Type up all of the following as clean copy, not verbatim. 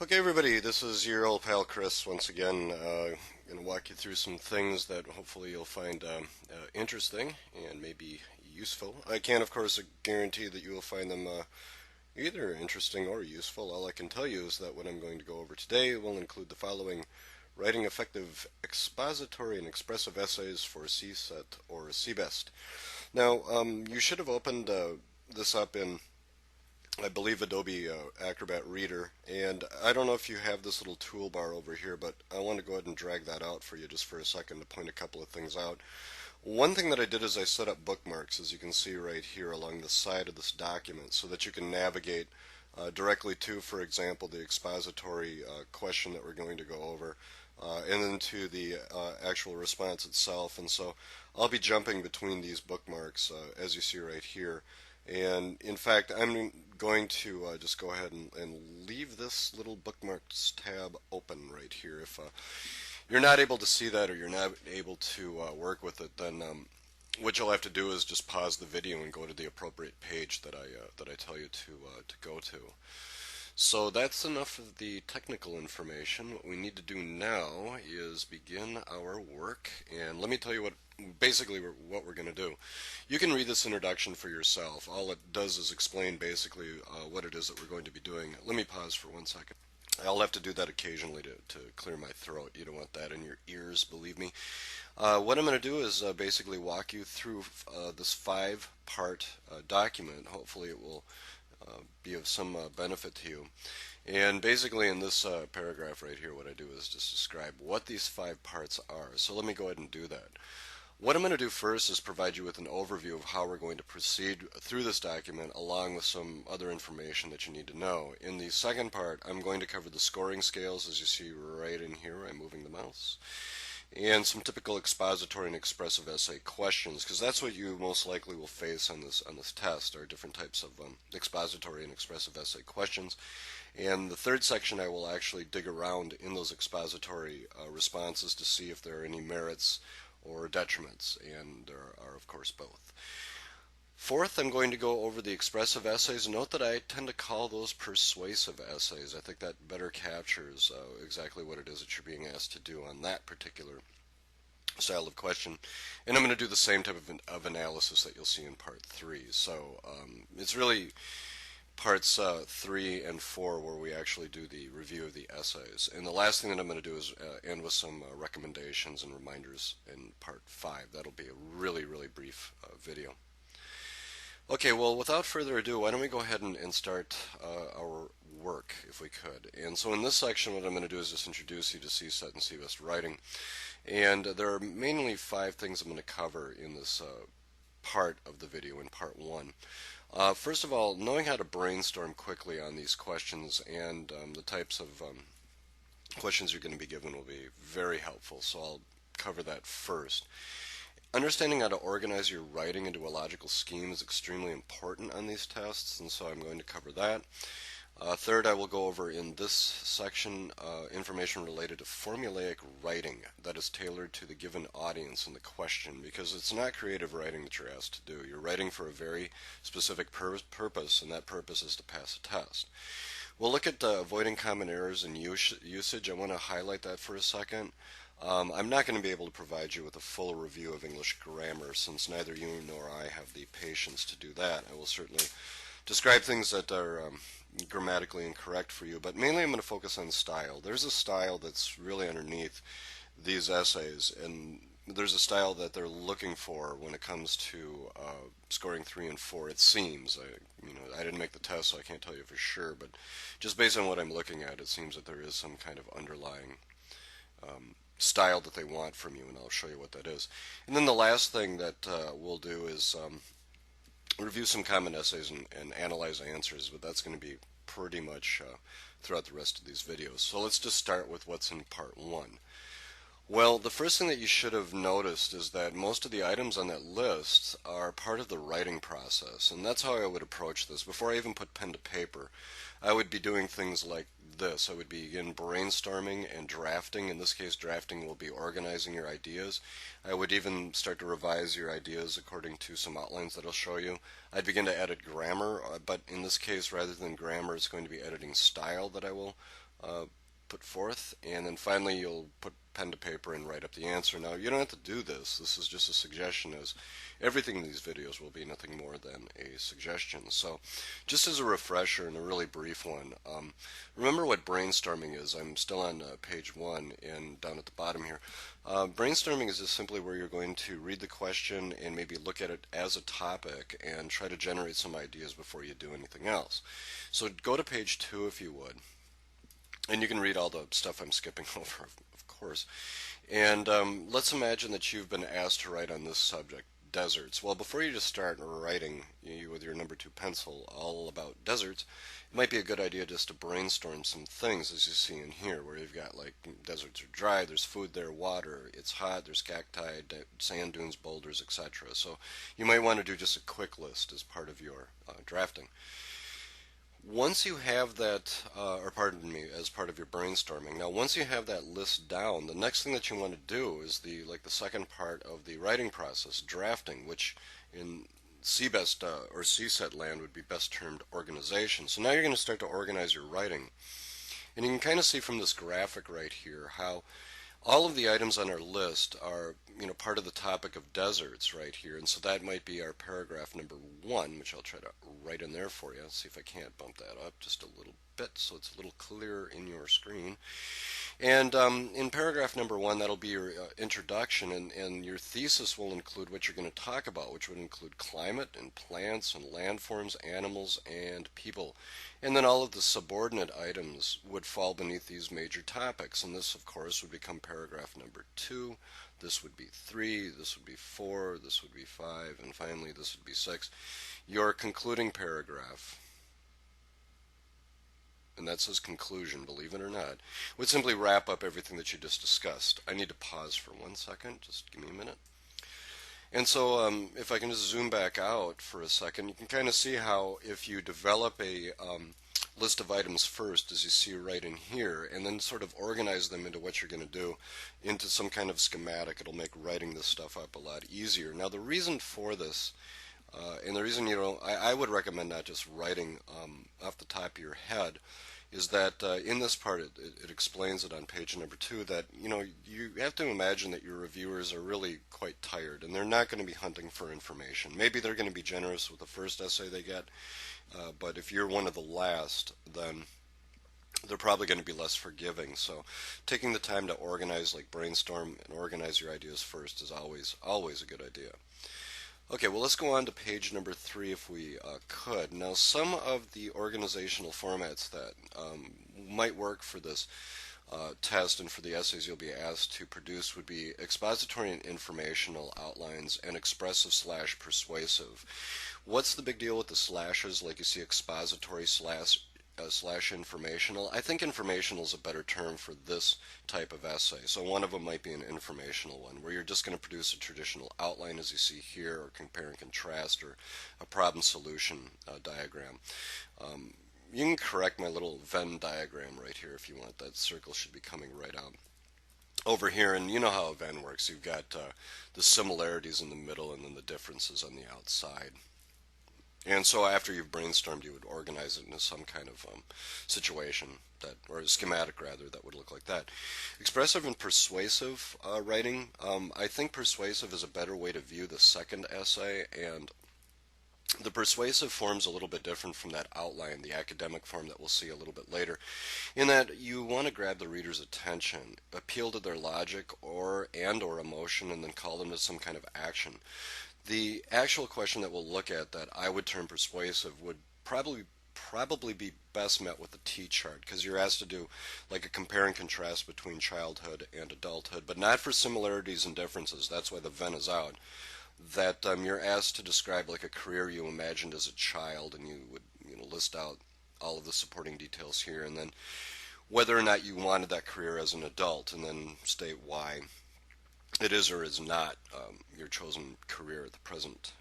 Okay, everybody, this is your old pal Chris once again. Going to walk you through some things that hopefully you'll find interesting and maybe useful. I can't, of course, guarantee that you will find them either interesting or useful. All I can tell you is that what I'm going to go over today will include the following: writing effective expository and expressive essays for CSET or CBEST. Now, you should have opened this up in, I believe, Adobe Acrobat Reader, and I don't know if you have this little toolbar over here, but I want to go ahead and drag that out for you just for a second to point a couple of things out. One thing that I did is I set up bookmarks, as you can see right here along the side of this document, so that you can navigate directly to, for example, the expository question that we're going to go over, and then to the actual response itself. And so I'll be jumping between these bookmarks, as you see right here. And in fact, I'm going to just go ahead and leave this little bookmarks tab open right here. If you're not able to see that, or you're not able to work with it, then what you'll have to do is just pause the video and go to the appropriate page that I tell you to go to. So that's enough of the technical information. What we need to do now is begin our work, and let me tell you what we're going to do. You can read this introduction for yourself. All it does is explain basically what it is that we're going to be doing. Let me pause for 1 second. I'll have to do that occasionally to clear my throat. You don't want that in your ears, believe me. What I'm going to do is basically walk you through this 5-part document. Hopefully it will be of some benefit to you. And basically in this paragraph right here, what I do is just describe what these 5 parts are. So let me go ahead and do that. What I'm going to do first is provide you with an overview of how we're going to proceed through this document, along with some other information that you need to know. In the second part, I'm going to cover the scoring scales, as you see right in here. I'm moving the mouse. And some typical expository and expressive essay questions, because that's what you most likely will face on this test, are different types of expository and expressive essay questions. And the third section, I will actually dig around in those expository responses to see if there are any merits or detriments, and there are, of course, both. Fourth, I'm going to go over the expressive essays. Note that I tend to call those persuasive essays. I think that better captures exactly what it is that you're being asked to do on that particular style of question. And I'm going to do the same type of analysis that you'll see in part 3. So it's really parts 3 and 4 where we actually do the review of the essays. And the last thing that I'm going to do is end with some recommendations and reminders in part 5. That'll be a really, really brief video. Okay, well, without further ado, why don't we go ahead and start our work, if we could. And so in this section, what I'm going to do is just introduce you to CSET and CBEST writing. And there are mainly 5 things I'm going to cover in this part of the video, in part 1. First of all, knowing how to brainstorm quickly on these questions and the types of questions you're going to be given will be very helpful, so I'll cover that first. Understanding how to organize your writing into a logical scheme is extremely important on these tests, and so I'm going to cover that. Third, I will go over in this section information related to formulaic writing that is tailored to the given audience and the question, because it's not creative writing that you're asked to do. You're writing for a very specific purpose, and that purpose is to pass a test. We'll look at avoiding common errors in usage. I want to highlight that for a second. I'm not going to be able to provide you with a full review of English grammar, since neither you nor I have the patience to do that. I will certainly describe things that are grammatically incorrect for you, but mainly I'm going to focus on style. There's a style that's really underneath these essays, and there's a style that they're looking for when it comes to scoring 3 and 4. It seems, I didn't make the test, so I can't tell you for sure, but just based on what I'm looking at, it seems that there is some kind of underlying style that they want from you, and I'll show you what that is. And then the last thing that we'll do is review some common essays and analyze answers, but that's going to be pretty much throughout the rest of these videos. So let's just start with what's in part 1. Well, the first thing that you should have noticed is that most of the items on that list are part of the writing process, and that's how I would approach this. Before I even put pen to paper, I would be doing things like this. I would begin brainstorming and drafting. In this case, drafting will be organizing your ideas. I would even start to revise your ideas according to some outlines that I'll show you. I'd begin to edit grammar, but in this case, rather than grammar, it's going to be editing style that I will put forth, and then finally you'll put pen to paper and write up the answer. Now, you don't have to do this. This is just a suggestion, as everything in these videos will be nothing more than a suggestion. So, just as a refresher and a really brief one, remember what brainstorming is. I'm still on page 1 and down at the bottom here. Brainstorming is just simply where you're going to read the question and maybe look at it as a topic and try to generate some ideas before you do anything else. So go to page 2 if you would. And you can read all the stuff I'm skipping over, of course. And let's imagine that you've been asked to write on this subject, deserts. Well, before you just start writing with your number 2 pencil all about deserts, it might be a good idea just to brainstorm some things, as you see in here, where you've got like deserts are dry, there's food there, water, it's hot, there's cacti, sand dunes, boulders, etc. So you might want to do just a quick list as part of your drafting. Once you have that, or pardon me, as part of your brainstorming, now once you have that list down, the next thing that you want to do is the second part of the writing process, drafting, which in CBEST or CSET land would be best termed organization. So now you're going to start to organize your writing. And you can kind of see from this graphic right here how all of the items on our list are, part of the topic of deserts right here, and so that might be our paragraph number 1, which I'll try to write in there for you. Let's see if I can't bump that up just a little bit so it's a little clearer in your screen. And in paragraph number 1, that'll be your introduction, and your thesis will include what you're going to talk about, which would include climate and plants and landforms, animals, and people. And then all of the subordinate items would fall beneath these major topics, and this, of course, would become paragraph number 2. This would be 3, this would be 4, this would be 5, and finally this would be 6. Your concluding paragraph, and that says conclusion, believe it or not, would simply wrap up everything that you just discussed. I need to pause for 1 second, just give me a minute. And so if I can just zoom back out for a second, you can kind of see how if you develop a list of items first, as you see right in here, and then sort of organize them into what you're going to do into some kind of schematic, it'll make writing this stuff up a lot easier. Now the reason for this, and the reason I would recommend not just writing off the top of your head, is that in this part it explains it on page number 2 that you have to imagine that your reviewers are really quite tired and they're not going to be hunting for information. Maybe they're going to be generous with the first essay they get, but if you're one of the last, then they're probably going to be less forgiving. So taking the time to organize, like brainstorm and organize your ideas first, is always a good idea. Okay, well, let's go on to page number 3 if we could. Now, some of the organizational formats that might work for this test and for the essays you'll be asked to produce would be expository and informational outlines and expressive/persuasive. What's the big deal with the slashes? Like you see expository slash informational. I think informational is a better term for this type of essay. So one of them might be an informational one, where you're just going to produce a traditional outline as you see here, or compare and contrast, or a problem solution diagram. You can correct my little Venn diagram right here if you want. That circle should be coming right out over here, and you know how a Venn works. You've got the similarities in the middle and then the differences on the outside. And so after you've brainstormed, you would organize it into some kind of situation, or a schematic rather, that would look like that. Expressive and persuasive writing. I think persuasive is a better way to view the second essay, and the persuasive form's a little bit different from that outline, the academic form that we'll see a little bit later, in that you want to grab the reader's attention, appeal to their logic or emotion, and then call them to some kind of action. The actual question that we'll look at that I would term persuasive would probably be best met with a T-chart, because you're asked to do like a compare and contrast between childhood and adulthood, but not for similarities and differences. That's why the Venn is out. That you're asked to describe like a career you imagined as a child, and you would list out all of the supporting details here, and then whether or not you wanted that career as an adult, and then state why it is or is not your chosen career at the present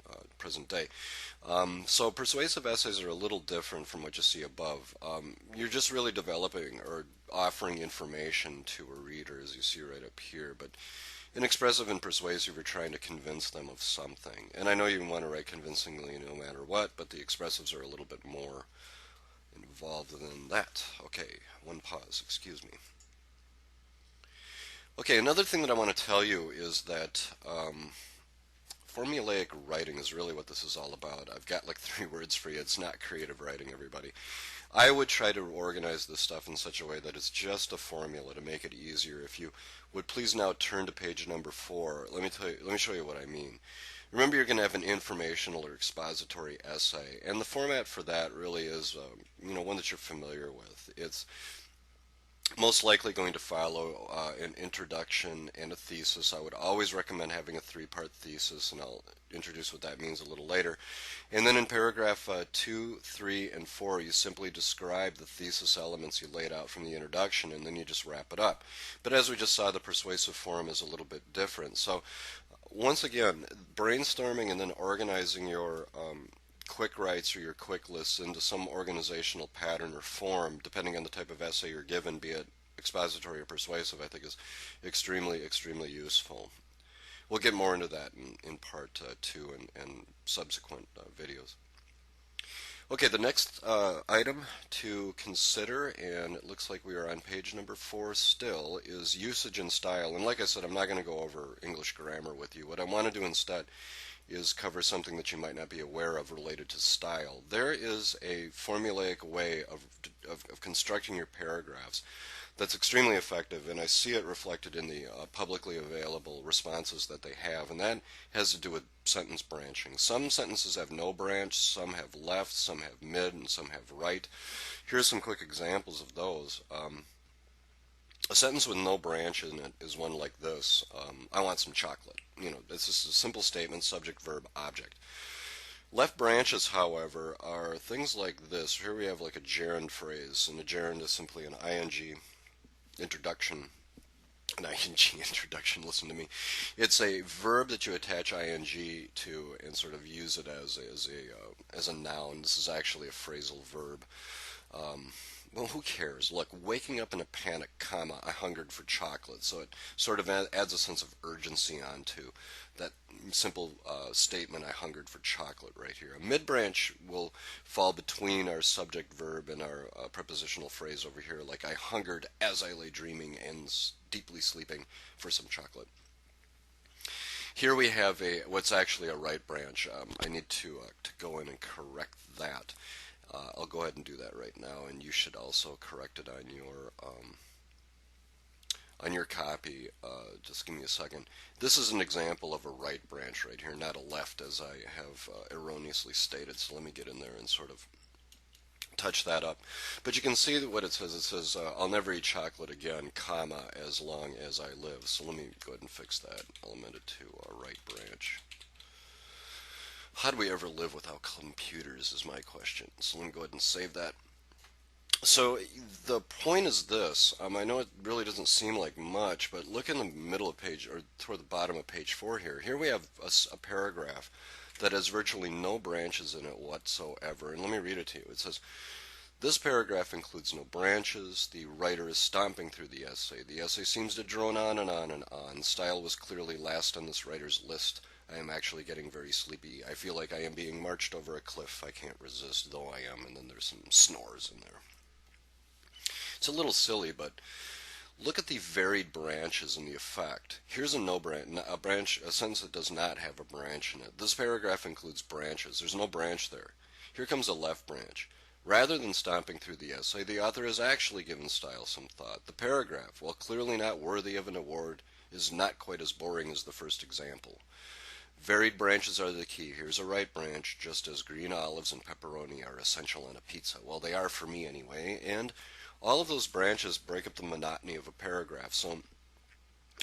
day. So persuasive essays are a little different from what you see above. You're just really developing or offering information to a reader, as you see right up here. But in expressive and persuasive, you're trying to convince them of something. And I know you want to write convincingly no matter what, but the expressives are a little bit more involved than that. Okay, one pause, excuse me. Okay, another thing that I want to tell you is that formulaic writing is really what this is all about. I've got like 3 words for you. It's not creative writing, everybody. I would try to organize this stuff in such a way that it's just a formula to make it easier. If you would please now turn to page number 4. Let me show you what I mean. Remember, you're going to have an informational or expository essay, and the format for that really is, one that you're familiar with. It's most likely going to follow an introduction and a thesis. I would always recommend having a 3-part thesis, and I'll introduce what that means a little later. And then in paragraph 2, 3, and 4, you simply describe the thesis elements you laid out from the introduction, and then you just wrap it up. But as we just saw, the persuasive form is a little bit different. So once again, brainstorming and then organizing your quick writes or your quick lists into some organizational pattern or form, depending on the type of essay you're given, be it expository or persuasive, I think is extremely, extremely useful. We'll get more into that in part 2 and subsequent videos. Okay, the next item to consider, and it looks like we are on page number 4 still, is usage and style. And like I said, I'm not going to go over English grammar with you. What I want to do instead is cover something that you might not be aware of related to style. There is a formulaic way of constructing your paragraphs that's extremely effective, and I see it reflected in the publicly available responses that they have, and that has to do with sentence branching. Some sentences have no branch, some have left, some have mid, and some have right. Here's some quick examples of those. A sentence with no branch in it is one like this. I want some chocolate. This is a simple statement, subject, verb, object. Left branches, however, are things like this. Here we have like a gerund phrase, and a gerund is simply an ing introduction. An ing introduction, listen to me. It's a verb that you attach ing to and sort of use it as a noun. This is actually a phrasal verb. Well, who cares? Look, waking up in a panic, comma, I hungered for chocolate. So it sort of adds a sense of urgency onto that simple statement, I hungered for chocolate right here. A mid-branch will fall between our subject verb and our prepositional phrase over here, like I hungered as I lay dreaming and deeply sleeping for some chocolate. Here we have what's actually a right branch. I need to go in and correct that. I'll go ahead and do that right now, and you should also correct it on your copy. Just give me a second. This is an example of a right branch right here, not a left, as I have erroneously stated. So let me get in there and sort of touch that up. But you can see that what it says. It says, I'll never eat chocolate again, comma, as long as I live. So let me go ahead and fix that. I'll amend it to a right branch. How do we ever live without computers is my question. So let me go ahead and save that. So the point is this. I know it really doesn't seem like much, but look in the middle of page, or toward the bottom of page 4 here. Here we have a paragraph that has virtually no branches in it whatsoever. And let me read it to you. It says, this paragraph includes no branches. The writer is stomping through the essay. The essay seems to drone on and on and on. Style was clearly last on this writer's list. I am actually getting very sleepy. I feel like I am being marched over a cliff. I can't resist, though I am. And then there's some snores in there. It's a little silly, but look at the varied branches and the effect. Here's a no branch, a sentence that does not have a branch in it. This paragraph includes branches. There's no branch there. Here comes a left branch. Rather than stomping through the essay, the author has actually given style some thought. The paragraph, while clearly not worthy of an award, is not quite as boring as the first example. Varied branches are the key. Here's a right branch, just as green olives and pepperoni are essential on a pizza. Well, they are for me anyway, and all of those branches break up the monotony of a paragraph. So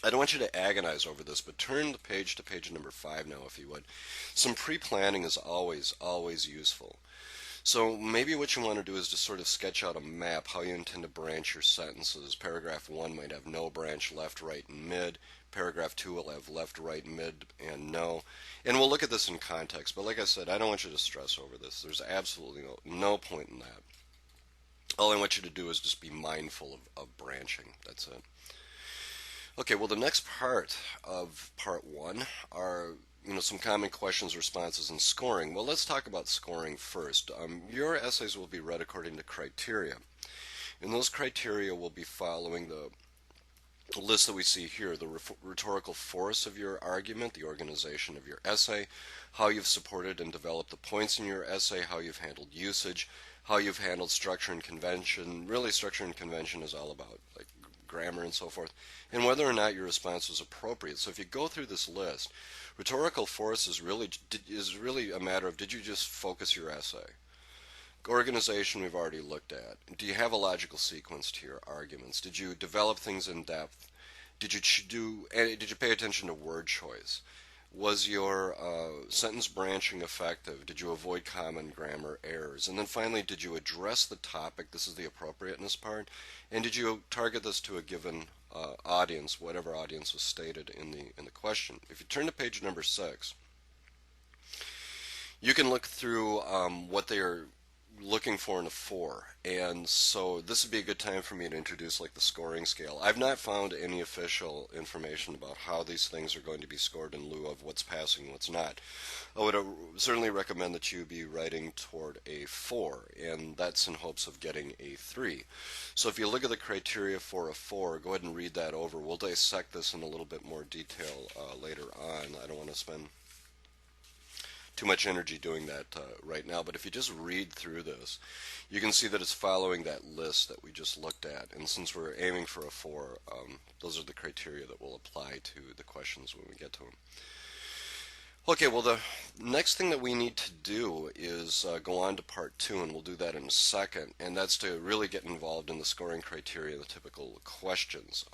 I don't want you to agonize over this, but turn the page to page number 5 now, if you would. Some pre-planning is always, always useful. So maybe what you want to do is just sort of sketch out a map how you intend to branch your sentences. Paragraph 1 might have no branch, left, right, and mid. Paragraph 2 will have left, right, mid, and no. And we'll look at this in context, but like I said, I don't want you to stress over this. There's absolutely no point in that. All I want you to do is just be mindful of branching. That's it. Okay, well, the next part of part 1 are some common questions, responses, and scoring. Well, let's talk about scoring first. Your essays will be read according to criteria. And those criteria will be following the list that we see here: the rhetorical force of your argument, the organization of your essay, how you've supported and developed the points in your essay, how you've handled usage, how you've handled structure and convention. Really, structure and convention is all about like grammar and so forth, and whether or not your response was appropriate. So if you go through this list, rhetorical force is really a matter of, did you just focus your essay? Organization we've already looked at. Do you have a logical sequence to your arguments? Did you develop things in depth? Did you pay attention to word choice? Was your sentence branching effective? Did you avoid common grammar errors? And then finally, did you address the topic? This is the appropriateness part. And did you target this to a given audience, whatever audience was stated in the question? If you turn to page number 6, you can look through what they are looking for in a 4, and so this would be a good time for me to introduce like the scoring scale. I've not found any official information about how these things are going to be scored in lieu of what's passing and what's not. I would certainly recommend that you be writing toward a 4, and that's in hopes of getting a 3. So if you look at the criteria for a 4, go ahead and read that over. We'll dissect this in a little bit more detail later on. I don't want to spend too much energy doing that right now, but if you just read through this, you can see that it's following that list that we just looked at, and since we're aiming for a 4, those are the criteria that will apply to the questions when we get to them. Okay, well, the next thing that we need to do is go on to part 2, and we'll do that in a second, and that's to really get involved in the scoring criteria, the typical questions.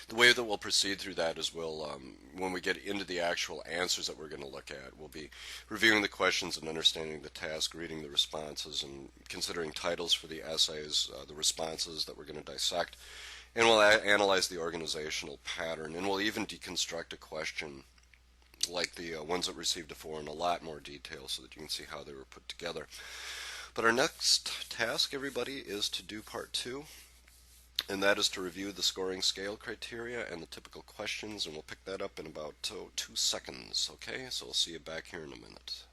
The way that we'll proceed through that is when we get into the actual answers that we're going to look at, we'll be reviewing the questions and understanding the task, reading the responses, and considering titles for the essays, the responses that we're going to dissect, and we'll analyze the organizational pattern, and we'll even deconstruct a question like the ones that received a 4 in a lot more detail so that you can see how they were put together. But our next task, everybody, is to do part 2. And that is to review the scoring scale criteria and the typical questions, and we'll pick that up in about 2 seconds, okay? So we'll see you back here in a minute.